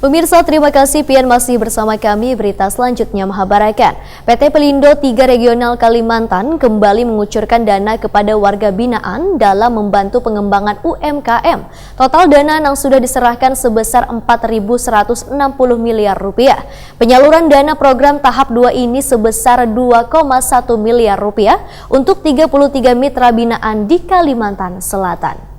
Pemirsa, terima kasih pian masih bersama kami. Berita selanjutnya mengabarkan PT Pelindo 3 Regional Kalimantan kembali mengucurkan dana kepada warga binaan dalam membantu pengembangan UMKM. Total dana yang sudah diserahkan sebesar 4.160 miliar rupiah. Penyaluran dana program tahap 2 ini sebesar 2,1 miliar rupiah untuk 33 mitra binaan di Kalimantan Selatan.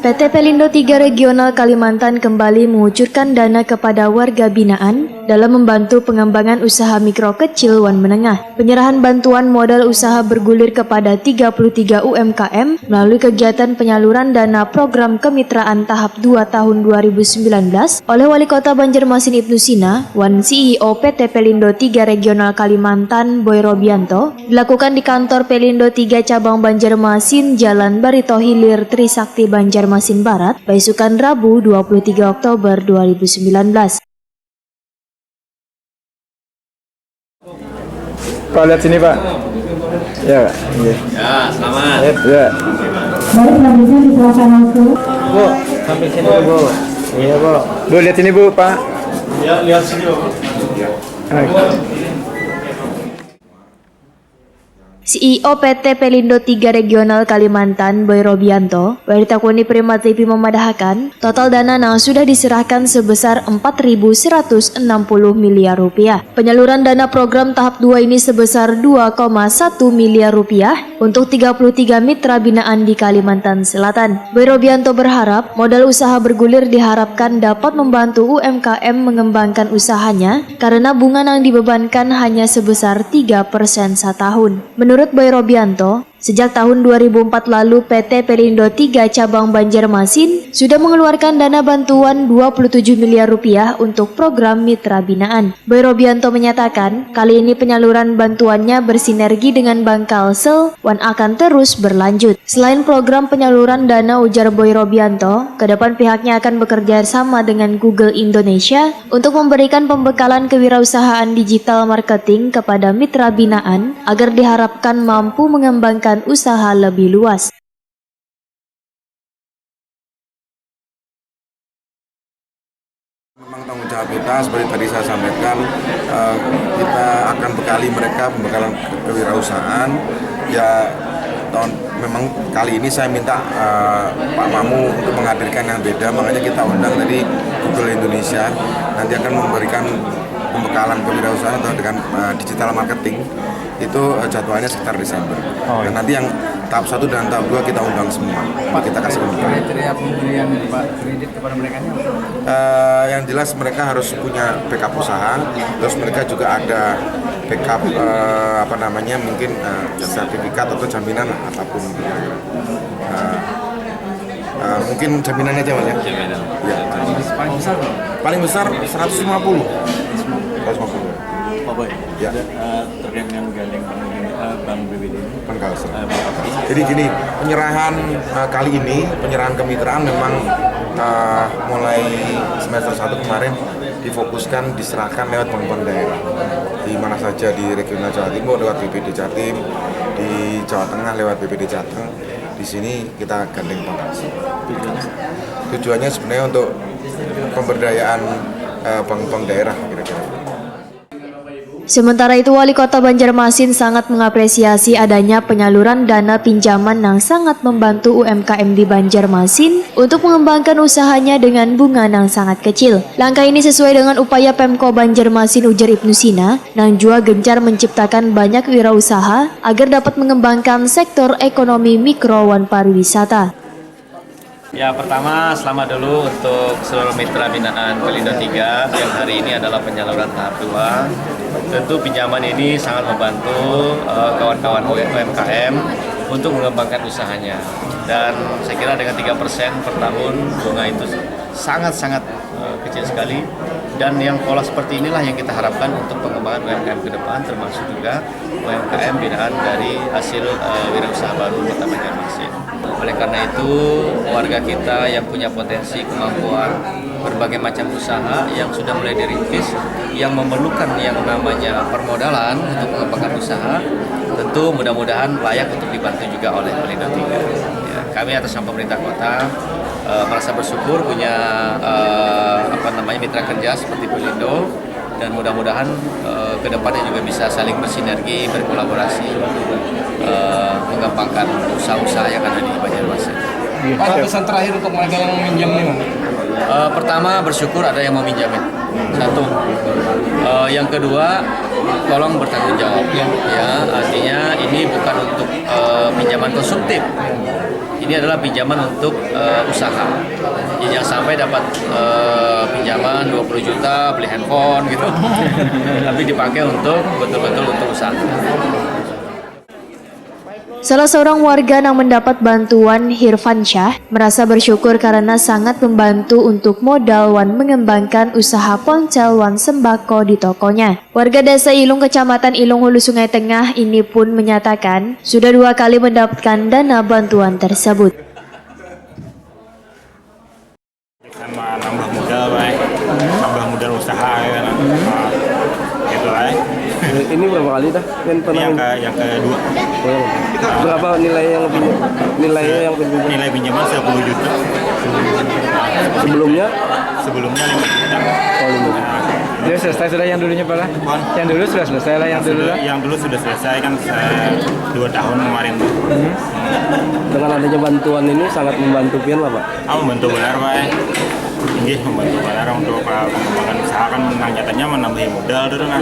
PT Pelindo 3 Regional Kalimantan kembali mengucurkan dana kepada warga binaan dalam membantu pengembangan usaha mikro kecil dan menengah. Penyerahan bantuan modal usaha bergulir kepada 33 UMKM melalui kegiatan penyaluran dana program kemitraan tahap 2 tahun 2019 oleh Wali Kota Banjarmasin Ibnu Sina, Wan CEO PT Pelindo 3 Regional Kalimantan Boy Robianto, dilakukan di kantor Pelindo 3 Cabang Banjarmasin, Jalan Barito Hilir, Trisakti, Banjarmasin Barat, Baisukan Rabu 23 Oktober 2019. Pak, lihat sini Pak. Ya, iya. Ya, selamat. Ya. Baik, selanjutnya disilakan langsung. Bu, sampai sini Bu. Iya Bu. Bu, lihat sini Bu, Pak. Ya, lihat sini, Bu. CEO PT Pelindo 3 Regional Kalimantan Boy Robianto ditakuni Prima TV memadahkan total dana yang sudah diserahkan sebesar 4.160 miliar rupiah. Penyaluran dana program tahap 2 ini sebesar 2,1 miliar rupiah untuk 33 mitra binaan di Kalimantan Selatan. Boy Robianto berharap modal usaha bergulir diharapkan dapat membantu UMKM mengembangkan usahanya karena bunga yang dibebankan hanya sebesar 3% setahun. Menurut Boy Robianto, sejak tahun 2004 lalu PT Pelindo 3 Cabang Banjarmasin sudah mengeluarkan dana bantuan 27 miliar rupiah untuk program mitra binaan. Boy Robianto menyatakan, kali ini penyaluran bantuannya bersinergi dengan Bank Kalsel dan akan terus berlanjut. Selain program penyaluran dana, ujar Boy Robianto, ke depan pihaknya akan bekerja sama dengan Google Indonesia untuk memberikan pembekalan kewirausahaan digital marketing kepada mitra binaan agar diharapkan mampu mengembangkan usaha lebih luas. Memang tanggung jawab kita, seperti tadi saya sampaikan, kita akan bekali mereka pembekalan kewirausahaan. Ya, memang kali ini saya minta Pak Mamu untuk menghadirkan yang beda, makanya kita undang dari Google Indonesia. Nanti akan memberikan pembekalan kewirausahaan atau dengan digital marketing. Itu jadwalnya sekitar Desember. Dan nanti yang tahap 1 dan tahap 2 kita undang semua. Kita kasih pembekalan. Kriteria pemberian kredit kepada mereka Yang jelas mereka harus punya backup usaha, terus mereka juga ada backup mungkin sertifikat atau jaminan apapun. Mungkin jaminannya aja Mas ya. Jaminan. Ya. Paling besar? Paling besar 150. 150. Pak Boy, Ya. terkait dengan gandeng Bank BBD ini. Bank Kalsel. Jadi gini, penyerahan kali ini, penyerahan kemitraan memang mulai semester 1 kemarin difokuskan, diserahkan lewat bank-bank daerah. Di mana saja, di regional Jawa Timur lewat BPD Jatim, di Jawa Tengah lewat BPD Jateng. Di sini kita gandeng Bank Kalsel. Tujuannya sebenarnya untuk pemberdayaan bank-bank daerah kira-kira. Sementara itu, Wali Kota Banjarmasin sangat mengapresiasi adanya penyaluran dana pinjaman yang sangat membantu UMKM di Banjarmasin untuk mengembangkan usahanya dengan bunga yang sangat kecil. Langkah ini sesuai dengan upaya Pemko Banjarmasin, ujar Ibnu Sina, yang juga gencar menciptakan banyak wirausaha agar dapat mengembangkan sektor ekonomi mikro dan pariwisata. Ya, pertama selamat dulu untuk seluruh mitra binaan Pelindo 3 yang hari ini adalah penyaluran tahap 2. Tentu pinjaman ini sangat membantu kawan-kawan UMKM untuk mengembangkan usahanya. Dan saya kira dengan 3% per tahun bunga itu sangat-sangat kecil sekali. Dan yang pola seperti inilah yang kita harapkan untuk pengembangan UMKM ke depan, termasuk juga UMKM binaan dari hasil wirausaha baru Kota Banjarmasin. Oleh karena itu, warga kita yang punya potensi, kemampuan, berbagai macam usaha yang sudah mulai dirintis, yang memerlukan yang namanya permodalan untuk mengembangkan usaha, tentu mudah-mudahan layak untuk dibantu juga oleh Pelindo 3. Ya, kami atas nama pemerintah kota merasa bersyukur punya mitra kerja seperti Pelindo, dan mudah-mudahan ke depannya juga bisa saling bersinergi, berkolaborasi untuk mengembangkan usaha-usaha yang ada di Banjarmasin. Pak, pesan terakhir untuk mereka yang meminjam nih, Bang. Pertama, bersyukur ada yang mau minjamin. Satu. Yang kedua, tolong bertanggung jawab. Ya, artinya ini bukan untuk pinjaman konsumtif. Ini adalah pinjaman untuk usaha. Jadi jangan sampai dapat pinjaman 20 juta beli handphone gitu. Tapi dipakai untuk betul-betul untuk usaha. Salah seorang warga yang mendapat bantuan Hirfan Syah merasa bersyukur karena sangat membantu untuk modal Wan mengembangkan usaha ponsel Wan sembako di tokonya. Warga desa Ilung, Kecamatan Ilung, Hulu Sungai Tengah ini pun menyatakan sudah 2 kali mendapatkan dana bantuan tersebut. Sama nambah modal, nambah modal usaha ya kan. Gitu lah. Ini berapa kali dah? Yang kedua. Berapa nilainya yang pinjam? Nilai pinjaman 10 juta. Sebelumnya? Sebelumnya 5 juta. Jadi selesai sudah yang dulunya Pak? Yang dulu sudah selesai lah yang dulu. Yang dulu sudah selesai kan 2 tahun kemarin. Dengan adanya bantuan ini sangat membantu pian lah Pak. Membantu benar Pak. Membantu benar untuk pengembangan usaha kan menang nyatanya menambah modal dulu kan.